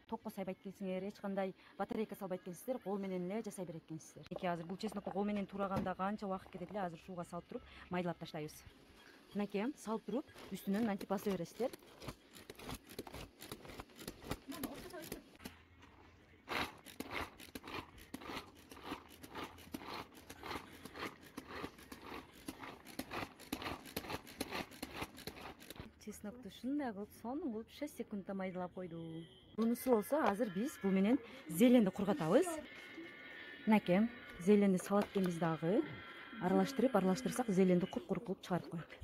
токко сайбайт экенсиңер, эч кандай батарейка салбайт экенсиздер, кол менен эле жасай берет экенсиздер. Азыр бул чеснокко кол менен тураганда канча убакыт кетет эле. Азыр сууга салып туруп майдалап таштайбыз. Мынакей салып туруп үстүнөн мынтип басып бересиздер. Чеснокту ушундай кылып сонун кылып 6 секундда майдалап койдум. Бунусу болсо азыр биз бул менен зеленди кургатабыз. Мынакей зеленди салат экенбиз дагы. Аралаштырсак зеленди куп-курук кылып чыгарып коет.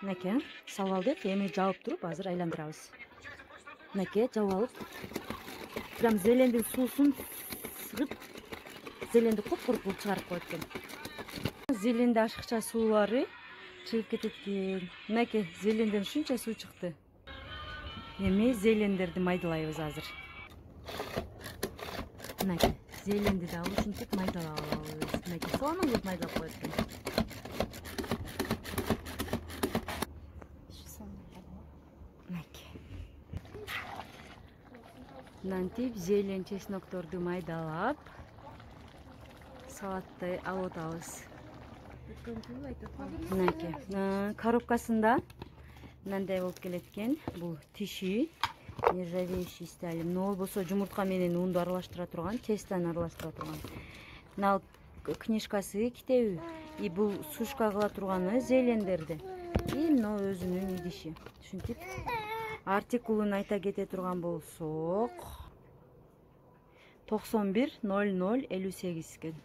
Мынакей салып алдык. Эми жабып туруп азыр айландырабыз. Мынакей жабып алып прям зелендин суусун сыгып зеленди куп-курук кылып чыгарып коет экен. Зеленди ашыкча суулары чыгып кетет экен. Мынакей зеленден ушунча суу чыкты. Эми зелендерди майдалайбыз азыр. Мынакей зеленди дагы ушинтип майдалабыз. Мынакей сонун кылып майдалап коет экен. Мынакей. Мынтип зелень чеснокторду майдалап салатты алып атабыз. Мынакей коробкасында мындай болуп келет экен. Бул тиши нержавеющий стали. Но болбосо жумуртка менен унду аралаштыра турган, тестани аралаштыра турган. Мына книжкасы, китеби. И бул сушка кыла турганы зелендерди. И мына өзүнүн идиши. Ушинтип артикулун айта кете турган болсок 91 00 58 экен.